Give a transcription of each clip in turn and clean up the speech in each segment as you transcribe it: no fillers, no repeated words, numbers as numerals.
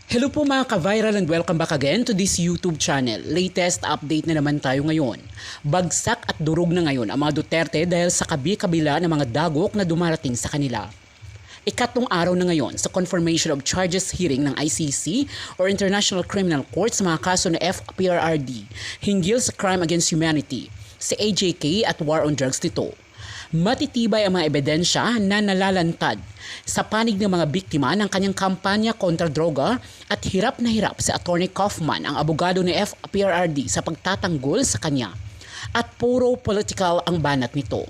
Hello po mga ka-viral and welcome back again to this YouTube channel. Latest update na naman tayo ngayon. Bagsak at durog na ngayon ang mga Duterte dahil sa kabi-kabila ng mga dagok na dumarating sa kanila. Ikatlong araw na ngayon sa confirmation of charges hearing ng ICC or International Criminal Court sa mga kaso na FPRRD hinggil sa crime against humanity, sa AJK at war on drugs nito. Matitibay ang mga ebidensya na nalalantad sa panig ng mga biktima ng kanyang kampanya kontra droga at hirap na hirap si Attorney Kaufman, ang abogado ni FPRRD, sa pagtatanggol sa kanya. At puro political ang banat nito.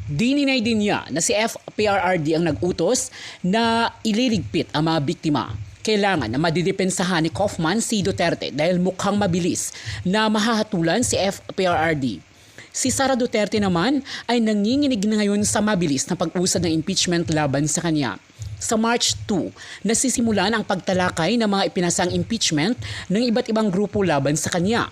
Dininay din niya na si FPRRD ang nag-utos na ililigpit ang mga biktima. Kailangan na madidepensahan ni Kaufman si Duterte dahil mukhang mabilis na mahahatulan si FPRRD. Si Sara Duterte naman ay nanginginig na ngayon sa mabilis na pag-usad ng impeachment laban sa kanya. Sa March 2, nasisimulan ang pagtalakay ng mga ipinasang impeachment ng iba't ibang grupo laban sa kanya.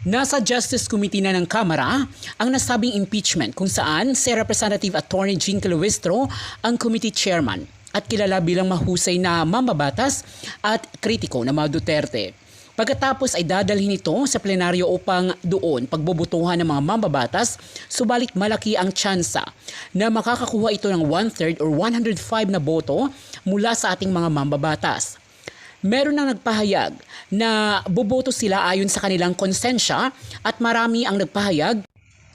Nasa Justice Committee na ng Kamara ang nasabing impeachment kung saan si Representative Attorney Jean Calistro ang committee chairman at kilala bilang mahusay na mambabatas at kritiko ng mga Duterte. Pagkatapos ay dadalhin ito sa plenaryo upang doon pagbobotohan ng mga mambabatas, subalit malaki ang tsansa na makakakuha ito ng 1/3 or 105 na boto mula sa ating mga mambabatas. Meron nang nagpahayag na boboto sila ayon sa kanilang konsensya at marami ang nagpahayag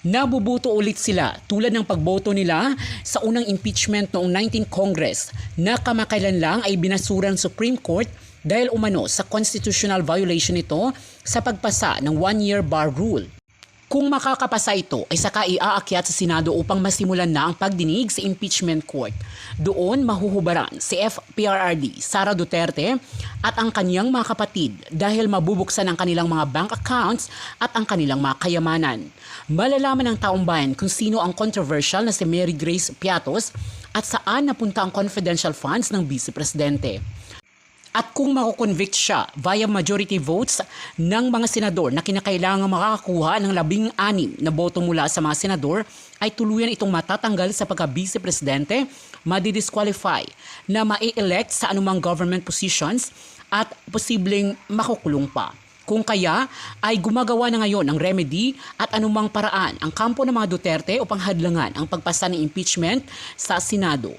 na boboto ulit sila tulad ng pagboto nila sa unang impeachment noong 19th Congress na kamakailan lang ay binasura ng Supreme Court dahil umano sa constitutional violation nito sa pagpasa ng 1-year bar rule. Kung makakapasa ito ay saka iaakyat sa Senado upang masimulan na ang pagdinig sa impeachment court. Doon mahuhubaran si FPRRD, Sara Duterte at ang kaniyang mga kapatid dahil mabubuksan ang kanilang mga bank accounts at ang kanilang mga kayamanan. Malalaman ng taong bayan kung sino ang controversial na si Mary Grace Piatos at saan napunta ang confidential funds ng Vice Presidente. At kung makukonvict siya via majority votes ng mga senador na kinakailangan makakakuha ng 16 na boto mula sa mga senador, ay tuluyan itong matatanggal sa pagka-vice presidente, madidisqualify na mai-elect sa anumang government positions at posibleng makukulong pa. Kung kaya ay gumagawa na ngayon ng remedy at anumang paraan ang kampo ng mga Duterte upang hadlangan ang pagpasa ng impeachment sa Senado.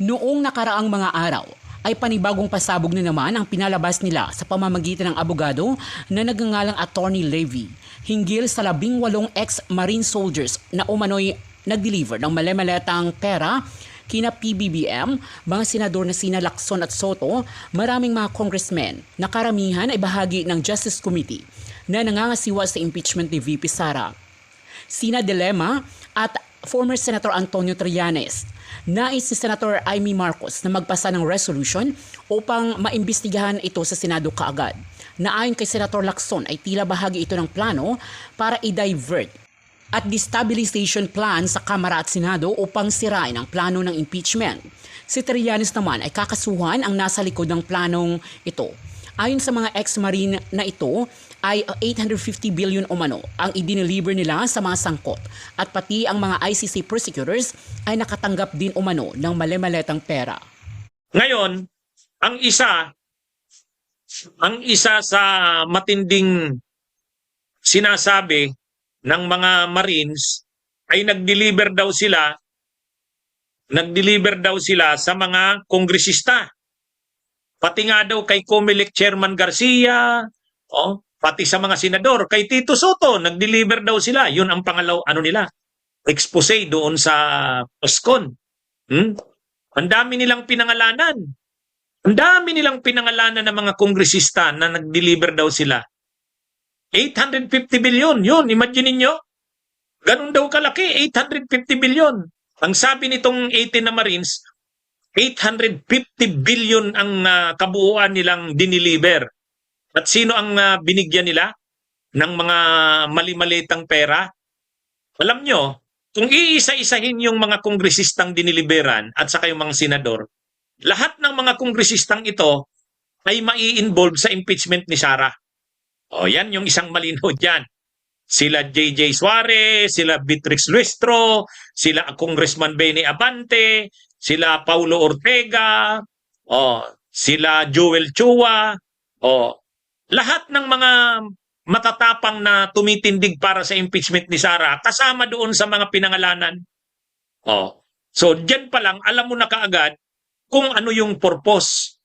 Noong nakaraang mga araw, ay panibagong pasabog na naman ang pinalabas nila sa pamamagitan ng abogado na nagngangalang Attorney Levy hinggil sa 18 ex-Marine soldiers na umano'y nag-deliver ng mali-maletang pera kina PBBM, mga senador na sina Lacson at Soto, maraming mga congressmen na karamihan ay bahagi ng Justice Committee na nangangasiwa sa impeachment ni VP Sara. Sina Dilema at former Senator Antonio Trillanes. Nais si Senator Amy Marcos na magpasa ng resolution upang maimbestigahan ito sa Senado kaagad. Na ayon kay Senator Lacson ay tila bahagi ito ng plano para i-divert at destabilization plan sa Kamara at Senado upang sirain ang plano ng impeachment. Si Trillanes naman ay kakasuhan ang nasa likod ng planong ito. Ayon sa mga ex-marine na ito, ay 850 billion umano ang idineliver nila sa mga sangkot at pati ang mga ICC prosecutors ay nakatanggap din umano ng mali-maletang pera. Ngayon, ang isa sa matinding sinasabi ng mga Marines ay nag-deliver daw sila sa mga kongresista. Pati nga daw kay COMELEC Chairman Garcia, pati sa mga senador, kay Tito Soto, nag-deliver daw sila. Yun ang expose doon sa POSCON. Ang dami nilang pinangalanan. Ang dami nilang pinangalanan ng mga kongresista na nag-deliver daw sila. 850 billion, yun, imagine niyo. Ganun daw kalaki, 850 billion. Ang sabi nitong 18 na Marines, 850 billion ang kabuuan nilang diniliver. At sino ang binigyan nila ng mga mali-malitang pera? Alam nyo, kung iisa-isahin yung mga kongresistang diniliberan at saka yung mga senador, lahat ng mga kongresistang ito ay mai-involve sa impeachment ni Sara. Yan yung isang malinaw dyan. Sila J.J. Suarez, sila Beatrix Luestro, sila Congressman Benny Abante, sila Paulo Ortega, sila Joel Chua, lahat ng mga matatapang na tumitindig para sa impeachment ni Sara, kasama doon sa mga pinangalanan. So, dyan pa lang, alam mo na kaagad kung ano yung purpose.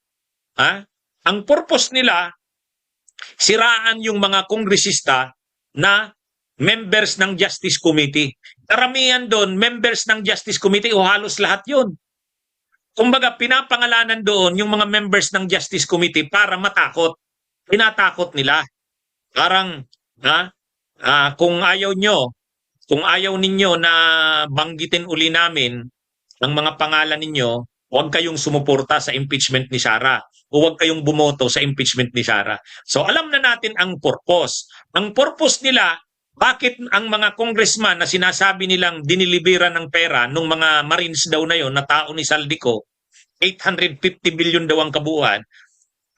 Ang purpose nila, siraan yung mga kongresista na members ng Justice Committee. Karamihan doon, members ng Justice Committee o halos lahat yun. Kumbaga, pinapangalanan doon yung mga members ng Justice Committee para matakot. Pinatakot nila. Parang, kung ayaw ninyo na banggitin uli namin ang mga pangalan ninyo, huwag kayong sumuporta sa impeachment ni Sara o huwag kayong bumoto sa impeachment ni Sara. So alam na natin ang purpose. Ang purpose nila, bakit ang mga congressman na sinasabi nilang diniliberan ng pera nung mga Marines daw na yon na tao ni Saldico, 850 billion daw ang kabuuan,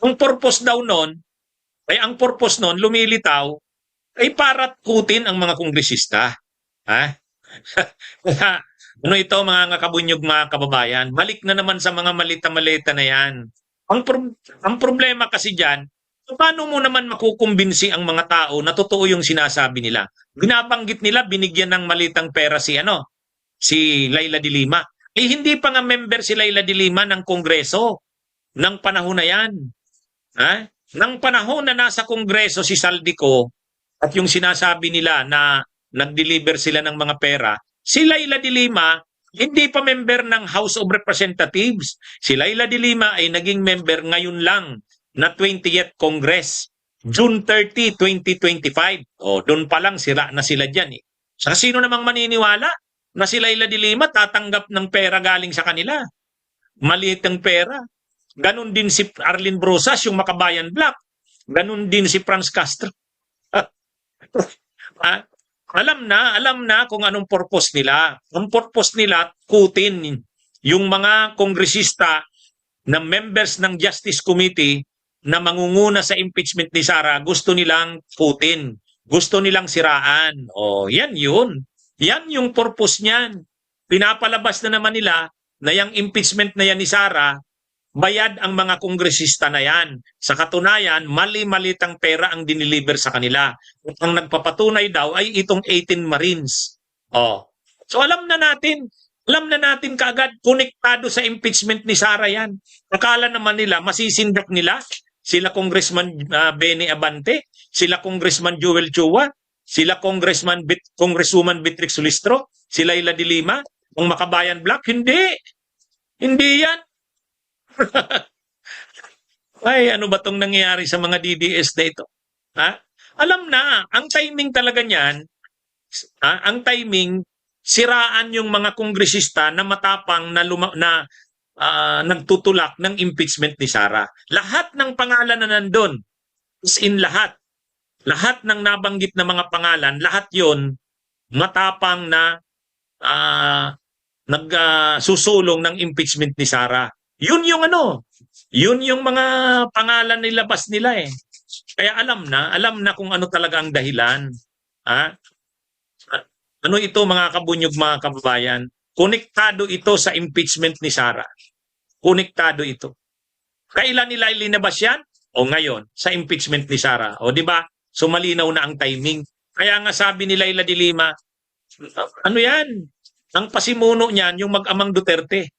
ang purpose daw nun, ang purpose nun, lumilitaw, ay para kutin ang mga kongresista. Ano ito mga kabunyog mga kababayan? Balik na naman sa mga malita-malita na yan. Ang problema kasi dyan, paano mo naman makukumbinsi ang mga tao na totoo yung sinasabi nila? Binabanggit nila, binigyan ng malitang pera si Laila de Lima. Hindi pa nga member si Laila de Lima ng Kongreso ng panahon na yan. Nang panahon na nasa Kongreso si Saldico at yung sinasabi nila na nag-deliver sila ng mga pera, si Laila de Lima hindi pa member ng House of Representatives. Si Laila de Lima ay naging member ngayon lang na 20th Congress, June 30, 2025. Doon pa lang sira na sila dyan. Sa sino namang maniniwala na si Laila de Lima tatanggap ng pera galing sa kanila? Maliit ang pera. Ganon din si Arlene Brosas, yung Makabayan Black. Ganon din si Franz Castro. Alam na kung anong purpose nila. Ang purpose nila, kutin yung mga kongresista na members ng Justice Committee na mangunguna sa impeachment ni Sara, gusto nilang kutin. Gusto nilang siraan. Yan yun. Yan yung purpose niyan. Pinapalabas na naman nila na yung impeachment na yan ni Sara, bayad ang mga kongresista na yan. Sa katunayan, mali-malitang pera ang diniliver sa kanila. At ang nagpapatunay daw ay itong 18 Marines. So alam na natin kaagad, konektado sa impeachment ni Sara yan. Akala naman nila, masisindak nila sila Congressman Benny Abante, sila Congressman Joel Chua, sila Congresswoman Beatrix Sulistro, si Laila de Lima, ang Makabayan Black. Hindi yan. Ay, ano ba tong nangyayari sa mga DDS na ito? Alam na, ang timing talaga niyan, ang timing, siraan yung mga kongresista na matapang na nagtutulak ng impeachment ni Sara. Lahat ng pangalan na nandun, is in lahat. Lahat ng nabanggit na mga pangalan, lahat yon matapang na nagsusulong ng impeachment ni Sara. Yun yung mga pangalan nilabas nila eh. Kaya alam na kung ano talaga ang dahilan. Ano ito mga kabunyog, mga kababayan? Konektado ito sa impeachment ni Sara. Konektado ito. Kailan nila ilinabas yan? Ngayon, sa impeachment ni Sara. Di ba? So malinaw na ang timing. Kaya nga sabi ni Laila de Lima, ano yan? Ang pasimuno niyan, yung mag-amang Duterte.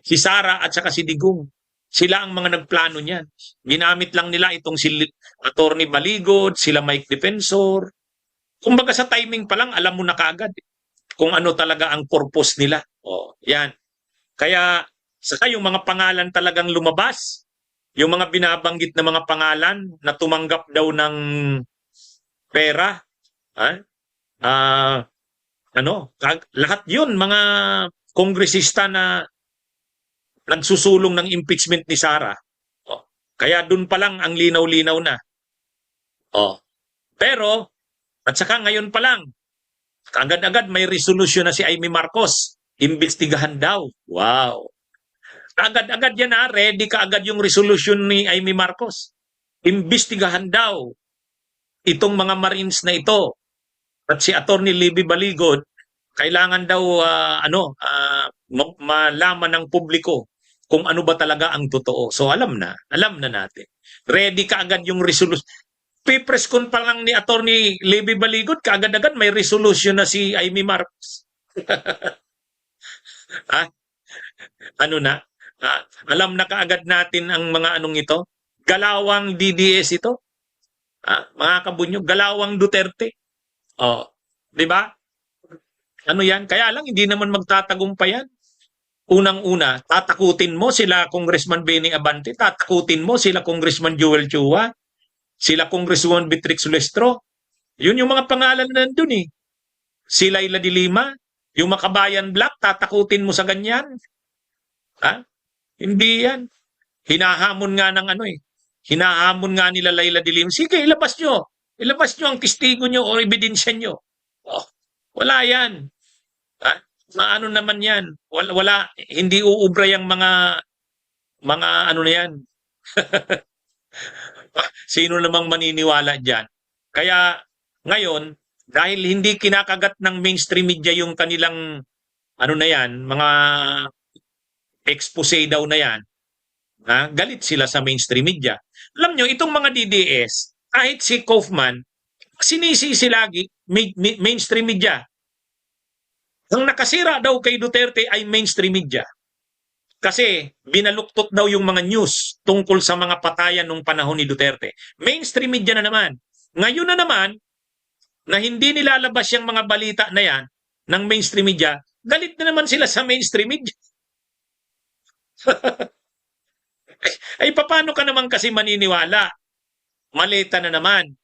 Si Sara at saka si Digong. Sila ang mga nagplano niyan. Ginamit lang nila itong si Attorney Baligod, sila Mike Defensor. Kumbaga sa timing pa lang, alam mo na kaagad kung ano talaga ang purpose nila. Yan. Kaya saka yung mga pangalan talagang lumabas, yung mga binabanggit na mga pangalan na tumanggap daw ng pera, lahat yun, mga kongresista na nagsusulong ng impeachment ni Sara. Kaya dun pa lang ang linaw-linaw na. Pero, at saka ngayon pa lang, agad-agad may resolution na si Amy Marcos. Imbestigahan daw. Wow. Agad-agad yan ready ka agad yung resolution ni Amy Marcos. Imbestigahan daw itong mga Marines na ito. At si Attorney Libby Baligod, kailangan daw malaman ng publiko kung ano ba talaga ang totoo. So alam na natin. Ready ka agad yung resolution. Pipress con pa lang ni Attorney Levy Baligot, kaagad-agad may resolution na si Amy Marcos. Ha? Ano na? Alam na kaagad natin ang mga anong ito. Galawang DDS ito. Mga kabunyog, galawang Duterte. Oh, 'di ba? Ano 'yan? Kaya lang hindi naman magtatagumpay yan. Unang-una, tatakutin mo sila Congressman Benny Abante, tatakutin mo sila Congressman Joel Chua, sila Congresswoman Beatrix Lestro. Yun yung mga pangalan na nandun eh. Si Laila de Lima, yung Makabayan Black, tatakutin mo sa ganyan. Ha? Hindi yan. Hinahamon nga ng ano eh. Hinahamon nga nila Laila de Lima. Sige, ilabas nyo. Ilabas nyo ang testigo nyo o ebidensya nyo. Oh, wala yan. Ha? Maano naman yan. Wala, hindi uubra yung mga ano na yan. Sino namang maniniwala dyan? Kaya ngayon, dahil hindi kinakagat ng mainstream media yung kanilang ano na yan, mga expose daw na yan, galit sila sa mainstream media. Alam nyo, itong mga DDS, kahit si Kaufman, sinisisi lagi mainstream media. Ang nakasira daw kay Duterte ay mainstream media. Kasi binaluktot daw yung mga news tungkol sa mga patayan nung panahon ni Duterte. Mainstream media na naman. Ngayon na naman, na hindi nilalabas yung mga balita na yan ng mainstream media, galit na naman sila sa mainstream media. Ay, paano ka naman kasi maniniwala? Malita na naman.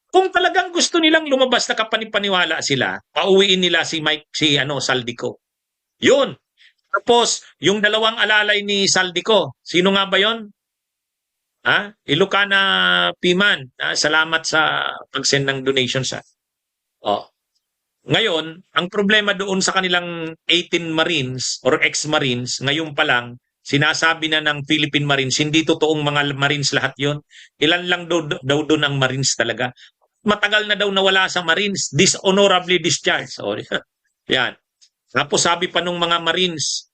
Kung talagang gusto nilang lumabas na kapanipaniwala sila, pauwiin nila si Saldico. Yun. Tapos, yung dalawang alalay ni Saldico, sino nga ba yon? Ilocana Piman. Salamat sa pag-send ng donations. Oh. Ngayon, ang problema doon sa kanilang 18 Marines or ex-Marines, ngayon pa lang, sinasabi na ng Philippine Marines, hindi totoong mga Marines lahat yon. Ilan lang daw doon ang Marines talaga. Matagal na daw nawala sa Marines, dishonorably discharged. So, yan. Tapos sabi pa nung mga Marines,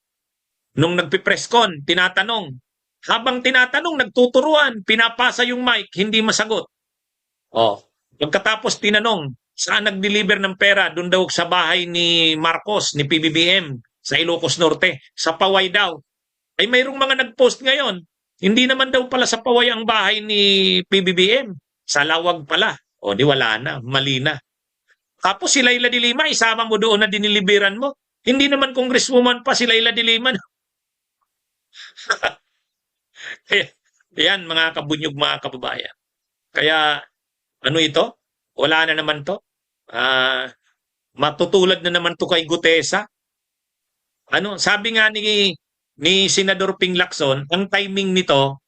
nung nagpipresscon, tinatanong. Habang tinatanong, nagtuturuan, pinapasa yung mic, hindi masagot. Pagkatapos tinanong, saan nag-deliver ng pera? Doon daw sa bahay ni Marcos, ni PBBM, sa Ilocos Norte. Sa Paway daw. Ay mayroong mga nag-post ngayon. Hindi naman daw pala sa Paway ang bahay ni PBBM. Sa Lawag pala. Di wala na, mali na. Tapos si Laila de Lima, isama mo doon na diniliberan mo. Hindi naman congresswoman pa si Laila de Lima. Yan mga kabunyog, mga kababayan. Kaya ano ito? Wala na naman to. Matutulad na naman to kay Gutesa. Sabi nga ni Senador Ping Lacson, ang timing nito,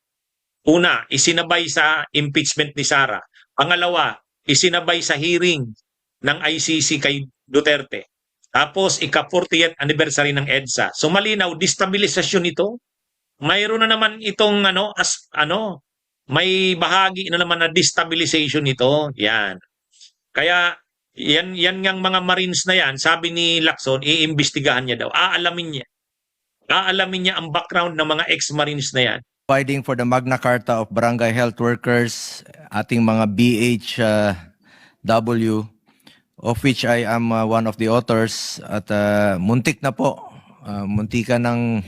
una, isinabay sa impeachment ni Sara. Pangalawa, isinabay sa hearing ng ICC kay Duterte. Tapos, ika-40th anniversary ng EDSA. So, malinaw, destabilisasyon ito. Mayroon na naman itong, may bahagi na naman na destabilization nito. Yan. Kaya, yan ngang mga Marines na yan, sabi ni Lacson, iimbestigahan niya daw. Aalamin niya. Aalamin niya ang background ng mga ex-Marines na yan. Providing for the Magna Carta of Barangay Health Workers, ating mga BHW, of which I am one of the authors, at muntik na po, muntika ng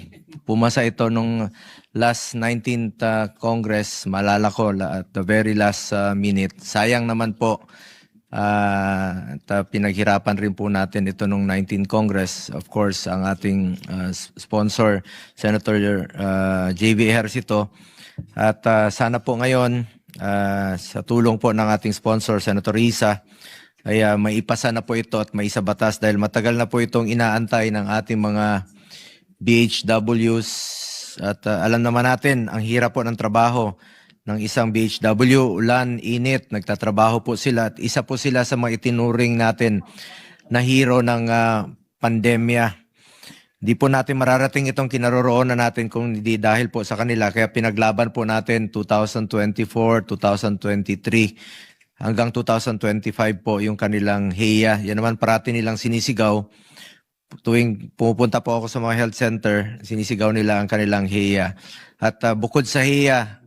pumasa ito nung last 19th Congress, malala ko at the very last minute. Sayang naman po, at pinaghirapan rin po natin ito nung 19th Congress. Of course, ang ating sponsor, Senator J.V. Ejercito. At sana po ngayon, sa tulong po ng ating sponsor, Senator Risa, ay maipasa na po ito at maisa batas dahil matagal na po itong inaantay ng ating mga BHWs. At alam naman natin, ang hirap po ng trabaho ng isang BHW, ulan, init, nagtatrabaho po sila at isa po sila sa mga itinuring natin na hero ng pandemya. Di po natin mararating itong kinaroroonan natin kung hindi dahil po sa kanila. Kaya pinaglaban po natin 2024, 2023, hanggang 2025 po yung kanilang HEA. Yan naman parati nilang sinisigaw. tuwing pumupunta po ako sa mga health center, sinisigaw nila ang kanilang HIA. At bukod sa HIA,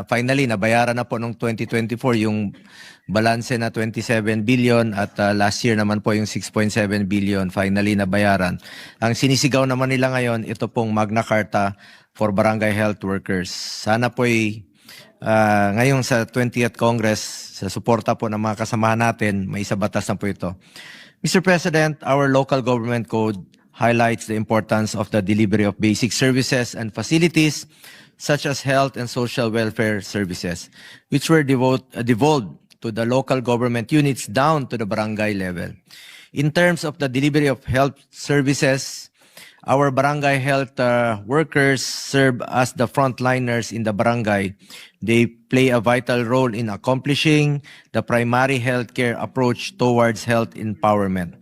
finally, nabayaran na po noong 2024 yung balanse na 27 billion at last year naman po yung 6.7 billion finally nabayaran. Ang sinisigaw naman nila ngayon, ito pong Magna Carta for Barangay Health Workers. Sana po'y ngayon sa 20th Congress, sa suporta po ng mga kasamahan natin, may isabatas na po ito. Mr. President, our local government code highlights the importance of the delivery of basic services and facilities such as health and social welfare services, which were devolved to the local government units down to the barangay level. In terms of the delivery of health services, our barangay health workers serve as the frontliners in the barangay. They play a vital role in accomplishing the primary healthcare approach towards health empowerment.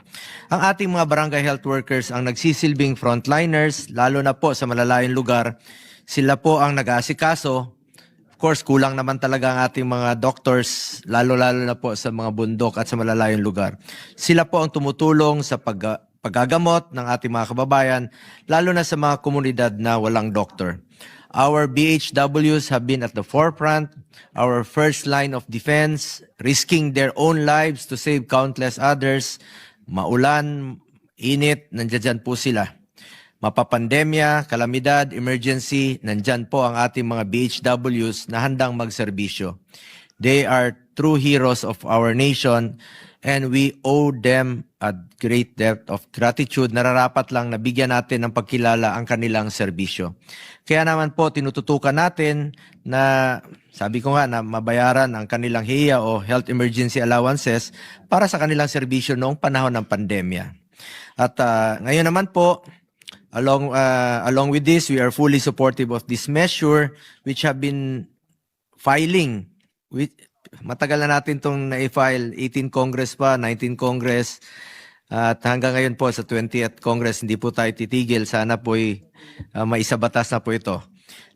Ang ating mga barangay health workers ang nagsisilbing frontliners, lalo na po sa malalayong lugar. Sila po ang nag-aasikaso. Of course, kulang naman talaga ang ating mga doctors, lalo-lalo na po sa mga bundok at sa malalayong lugar. Sila po ang tumutulong sa paggagamot ng ating mga kababayan, lalo na sa mga komunidad na walang doktor. Our BHWs have been at the forefront, our first line of defense, risking their own lives to save countless others. Maulan, init, nandiyan po sila. Mapapandemya, kalamidad, emergency, nandyan po ang ating mga BHWs na handang magserbisyo. They are true heroes of our nation and we owe them a great debt of gratitude. Nararapat lang na bigyan natin ng pagkilala ang kanilang serbisyo. Kaya naman po tinututukan natin na, sabi ko nga, na mabayaran ang kanilang HIA o Health Emergency Allowances para sa kanilang serbisyo noong panahon ng pandemya. At ngayon naman po, along with this, we are fully supportive of this measure which have been filing. Matagal na natin itong na-file, 18 Congress pa, 19 Congress, at hanggang ngayon po sa 20th Congress, hindi po tayo titigil. Sana po'y maisabatas na po ito.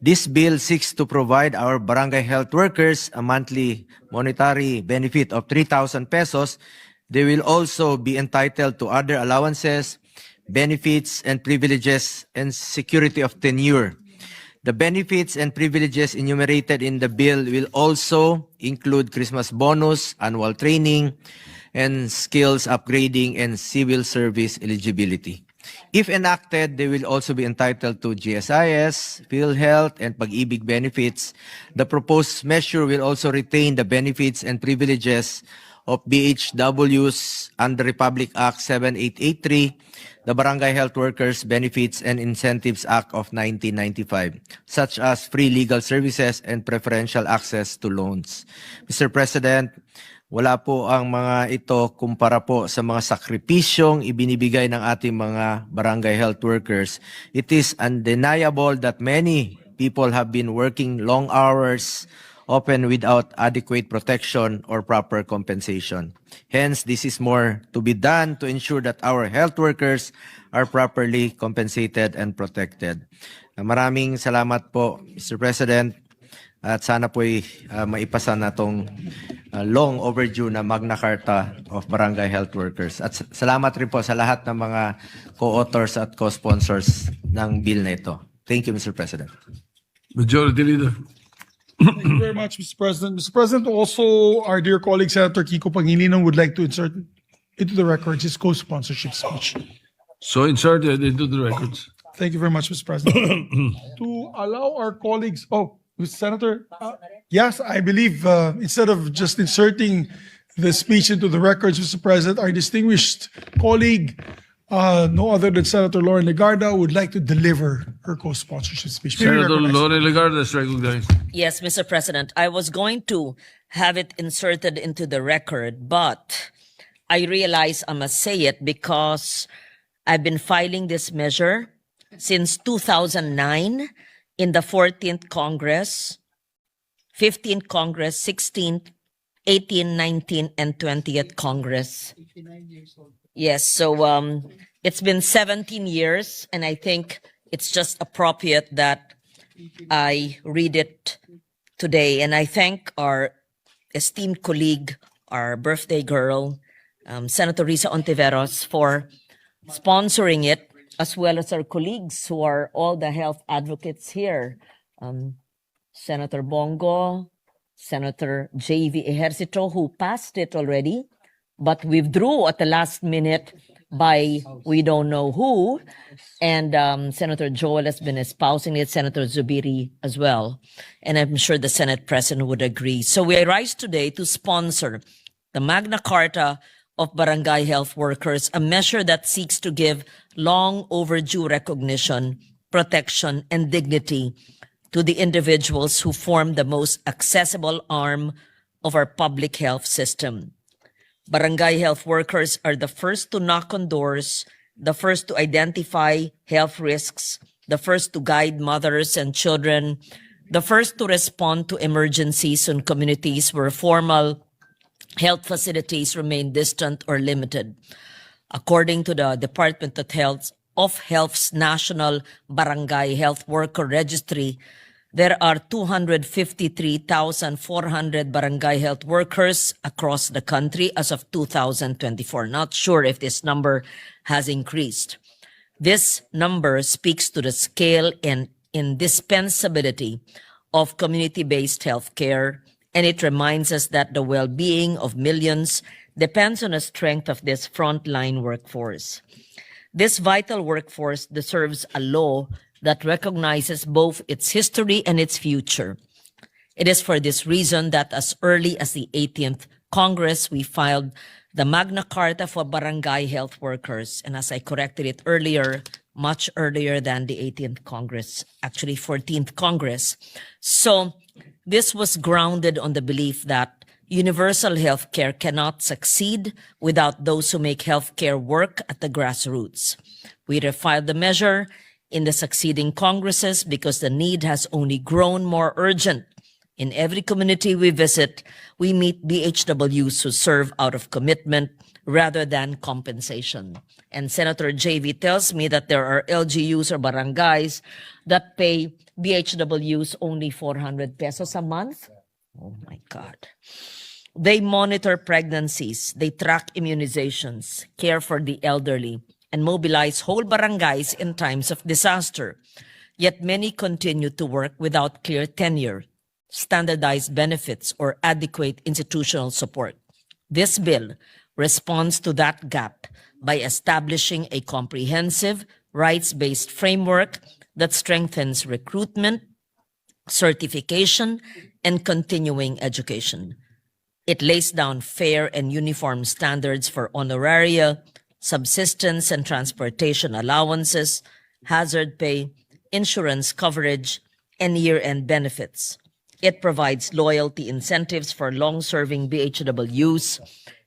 This bill seeks to provide our barangay health workers a monthly monetary benefit of 3,000 pesos. They will also be entitled to other allowances, benefits and privileges, and security of tenure. The benefits and privileges enumerated in the bill will also include Christmas bonus, annual training, and skills upgrading and civil service eligibility. If enacted, they will also be entitled to GSIS, PhilHealth, and Pag-ibig benefits. The proposed measure will also retain the benefits and privileges of BHWs under Republic Act 7883, the Barangay Health Workers Benefits and Incentives Act of 1995, such as free legal services and preferential access to loans. Mr. President, wala po ang mga ito kumpara po sa mga sakripisyong ibinibigay ng ating mga barangay health workers. It is undeniable that many people have been working long hours, often without adequate protection or proper compensation. Hence, this is more to be done to ensure that our health workers are properly compensated and protected. Maraming salamat po, Mr. President, at sana po'y maipasa na itong long overdue na Magna Carta of Barangay Health Workers. At salamat rin po sa lahat ng mga co-authors at co-sponsors ng bill na ito. Thank you, Mr. President. Majority Leader. Thank you very much, Mr. President. Mr. President, also our dear colleague Senator Kiko Pangilinan would like to insert into the records his co-sponsorship speech. So inserted into the records. Thank you very much, Mr. President. To allow our colleagues, Senator, yes, I believe instead of just inserting the speech into the records, Mr. President, our distinguished colleague, no other than Senator Lauren Legarda, would like to deliver her co-sponsorship speech. May we Senator recognize her? Lore Legarda is recognized. Yes, Mr. President. I was going to have it inserted into the record, but I realize I must say it because I've been filing this measure since 2009 in the 14th Congress, 15th Congress, 16th, 18th, 19th, and 20th Congress. Yes, so it's been 17 years, and I think it's just appropriate that I read it today. And I thank our esteemed colleague, our birthday girl, Senator Risa Ontiveros, for sponsoring it, as well as our colleagues who are all the health advocates here. Senator Bongo, Senator J.V. Ejercito, who passed it already, but withdrew at the last minute by we don't know who. And Senator Joel has been espousing it, Senator Zubiri as well. And I'm sure the Senate President would agree. So we rise today to sponsor the Magna Carta of Barangay Health Workers, a measure that seeks to give long overdue recognition, protection, and dignity to the individuals who form the most accessible arm of our public health system. Barangay health workers are the first to knock on doors, the first to identify health risks, the first to guide mothers and children, the first to respond to emergencies in communities where formal health facilities remain distant or limited. According to the Department of Health's National Barangay Health Worker Registry, there are 253,400 barangay health workers across the country as of 2024. Not sure if this number has increased. This number speaks to the scale and indispensability of community-based healthcare, and it reminds us that the well-being of millions depends on the strength of this frontline workforce. This vital workforce deserves a law that recognizes both its history and its future. It is for this reason that as early as the 18th Congress, we filed the Magna Carta for Barangay Health Workers. And as I corrected it earlier, much earlier than the 18th Congress, actually 14th Congress. So this was grounded on the belief that universal health care cannot succeed without those who make health care work at the grassroots. We refiled the measure in the succeeding Congresses because the need has only grown more urgent. In every community we visit, we meet BHWs who serve out of commitment rather than compensation. And Senator J.V. tells me that there are LGUs or barangays that pay BHWs only 400 pesos a month. Oh my God. They monitor pregnancies, they track immunizations, care for the elderly, and mobilize whole barangays in times of disaster. Yet many continue to work without clear tenure, standardized benefits, or adequate institutional support. This bill responds to that gap by establishing a comprehensive, rights-based framework that strengthens recruitment, certification, and continuing education. It lays down fair and uniform standards for honoraria, subsistence and transportation allowances, hazard pay, insurance coverage, and year-end benefits. It provides loyalty incentives for long-serving BHWs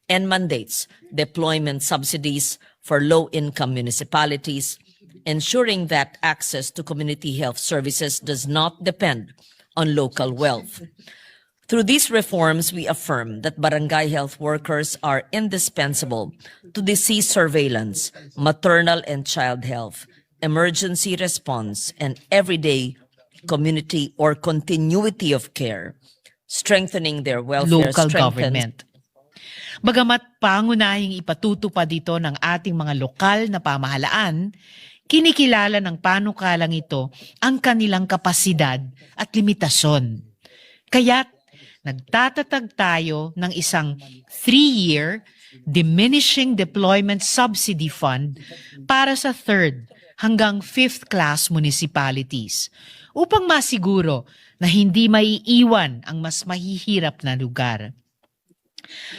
and mandates deployment subsidies for low-income municipalities, ensuring that access to community health services does not depend on local wealth. Through these reforms, we affirm that barangay health workers are indispensable to disease surveillance, maternal and child health, emergency response, and everyday community or continuity of care, strengthening their welfare local government. Bagamat pangunahing ipatutupad dito ng ating mga lokal na pamahalaan, kinikilala ng panukalang ito ang kanilang kapasidad at limitasyon. Kaya't nagtatatag tayo ng isang 3-year diminishing deployment subsidy fund para sa 3rd hanggang 5th class municipalities upang masiguro na hindi maiiwan ang mas mahihirap na lugar.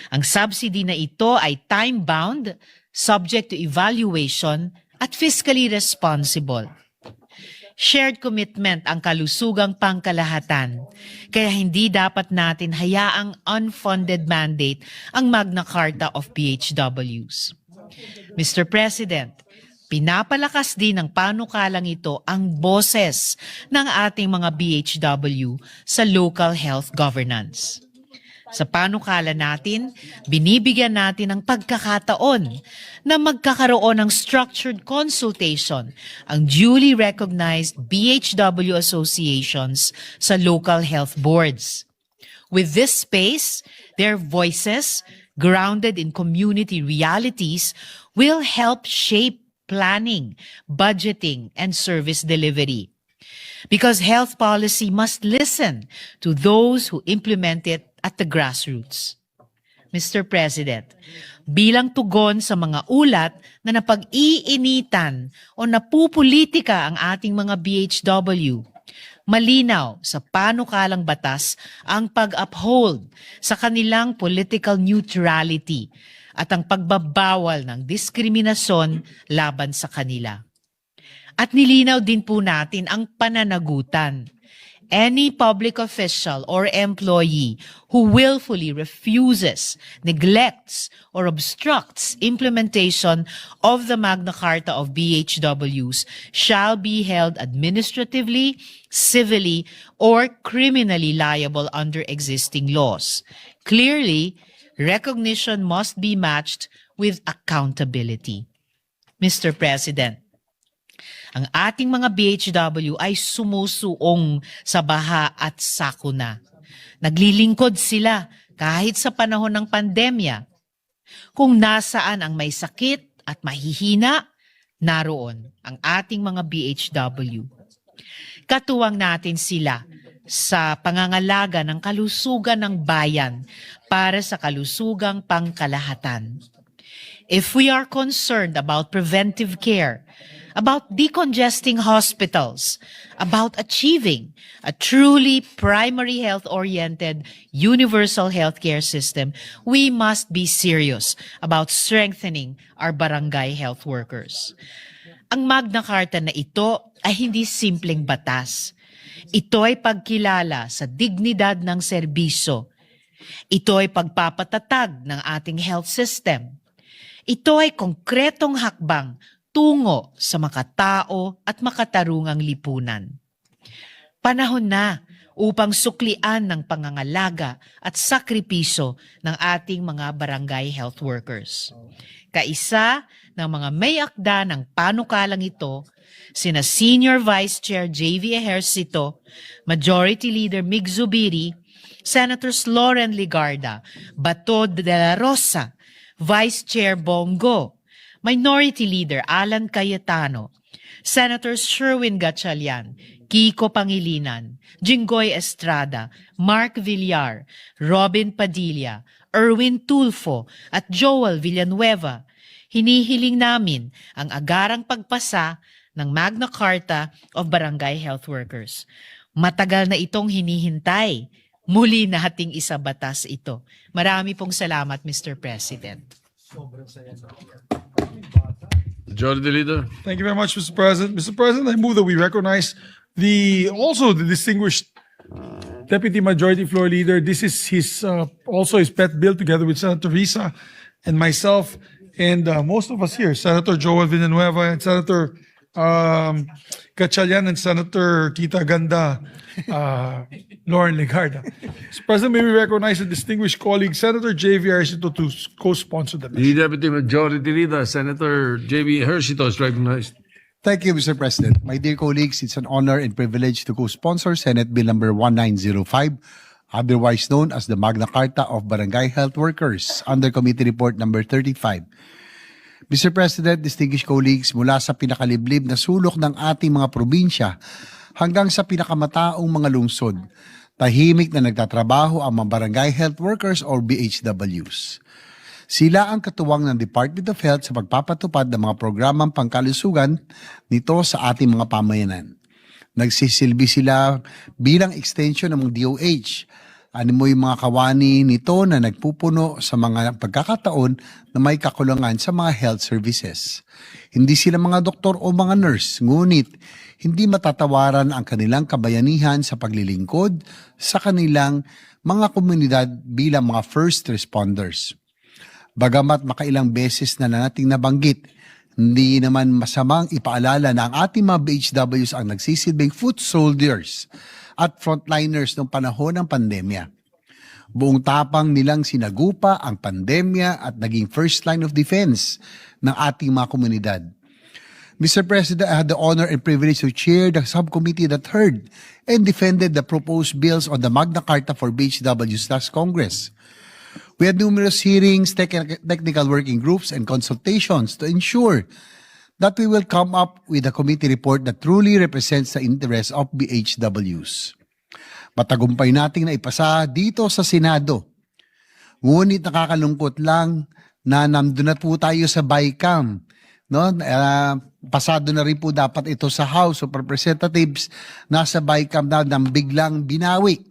Ang subsidy na ito ay time-bound, subject to evaluation, at fiscally responsible. Shared commitment ang kalusugang pangkalahatan, kaya hindi dapat natin hayaang unfunded mandate ang Magna Carta of BHWs. Mr. President, pinapalakas din ng panukalang ito ang boses ng ating mga BHW sa local health governance. Sa panukala natin, binibigyan natin ng pagkakataon na magkakaroon ng structured consultation ang duly recognized BHW associations sa local health boards. With this space, their voices, grounded in community realities, will help shape planning, budgeting, and service delivery. Because health policy must listen to those who implement it at the grassroots. Mr. President, bilang tugon sa mga ulat na napag-iinitan o napupulitika ang ating mga BHW, malinaw sa panukalang batas ang pag-uphold sa kanilang political neutrality at ang pagbabawal ng diskriminasyon laban sa kanila. At nilinaw din po natin ang pananagutan. Any public official or employee who willfully refuses, neglects, or obstructs implementation of the Magna Carta of BHWs shall be held administratively, civilly, or criminally liable under existing laws. Clearly, recognition must be matched with accountability. Mr. President, ang ating mga BHW ay sumusuong sa baha at sakuna. Naglilingkod sila kahit sa panahon ng pandemya. Kung nasaan ang may sakit at mahihina, naroon ang ating mga BHW. Katuwang natin sila sa pangangalaga ng kalusugan ng bayan para sa kalusugang pangkalahatan. If we are concerned about preventive care, about decongesting hospitals, about achieving a truly primary health-oriented universal healthcare system, we must be serious about strengthening our barangay health workers. Ang Magna Carta na ito ay hindi simpleng batas. Ito ay pagkilala sa dignidad ng serbisyo. Ito ay pagpapatatag ng ating health system. Ito ay konkretong hakbang tungo sa makatao at makatarungang lipunan. Panahon na upang suklian ng pangangalaga at sakripisyo ng ating mga barangay health workers. Kaisa ng mga may akda ng panukalang ito, sina Senior Vice Chair J.V. Ejercito, Majority Leader Mig Zubiri, Senators Loren Ligarda, Bato de la Rosa, Vice Chair Bongo, Minority Leader Alan Cayetano, Senators Sherwin Gatchalian, Kiko Pangilinan, Jinggoy Estrada, Mark Villar, Robin Padilla, Erwin Tulfo at Joel Villanueva, hinihiling namin ang agarang pagpasa ng Magna Carta of Barangay Health Workers. Matagal na itong hinihintay. Muli nating isabatas ito. Marami pong salamat, Mr. President. Majority Leader. Thank you very much, Mr. President. Mr. President, I move that we recognize the distinguished Deputy Majority Floor Leader. This is also his pet bill together with Senator Risa and myself and most of us here, Senator Joel Villanueva and Senator Gatchalian and Senator Kita Ganda, Lauren Ligarda. Mr. President, may we recognize the distinguished colleague, Senator J.V. Ejercito, to co-sponsor the The Deputy Majority Leader, Senator J.B. Ejercito, is recognized. Thank you, Mr. President. My dear colleagues, it's an honor and privilege to co-sponsor Senate Bill number 1905, otherwise known as the Magna Carta of Barangay Health Workers, under Committee Report number 35. Mr. President, distinguished colleagues, mula sa pinakaliblib na sulok ng ating mga probinsya hanggang sa pinakamataong mga lungsod, tahimik na nagtatrabaho ang mga barangay health workers or BHWs. Sila ang katuwang ng Department of Health sa pagpapatupad ng mga programang pangkalusugan nito sa ating mga pamayanan. Nagsisilbi sila bilang extension ng DOH. Ano mo yung mga kawani nito na nagpupuno sa mga pagkakataon na may kakulangan sa mga health services. Hindi sila mga doktor o mga nurse, ngunit hindi matatawaran ang kanilang kabayanihan sa paglilingkod sa kanilang mga komunidad bilang mga first responders. Bagamat makailang beses na nating nabanggit, hindi naman masamang ipaalala na ang ating mga BHWs ang nagsisilbing foot soldiers at frontliners noong panahon ng pandemya. Buong tapang nilang sinagupa ang pandemya at naging first line of defense ng ating mga komunidad. Mr. President, I had the honor and privilege to chair the subcommittee that heard and defended the proposed bills on the Magna Carta for BHWs last Congress. We had numerous hearings, technical working groups, and consultations to ensure that we will come up with a committee report that truly represents the interests of BHWs. Matagumpay nating naipasa dito sa Senado. Ngunit nakakalungkot lang na nandun na po tayo sa BICAM. No? Pasado na rin po dapat ito sa House of Representatives, nasa BICAM na nang biglang binawi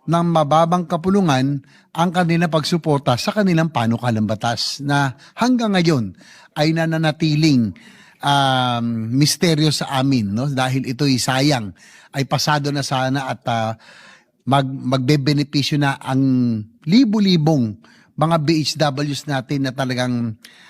ng mababang kapulungan ang kanilang pagsuporta sa kanilang panukalang batas na hanggang ngayon ay nananatiling misteryo sa amin, no? Dahil ito'y sayang, ay pasado na sana at magbebenepisyo na ang libu-libong mga BHWs natin na talagang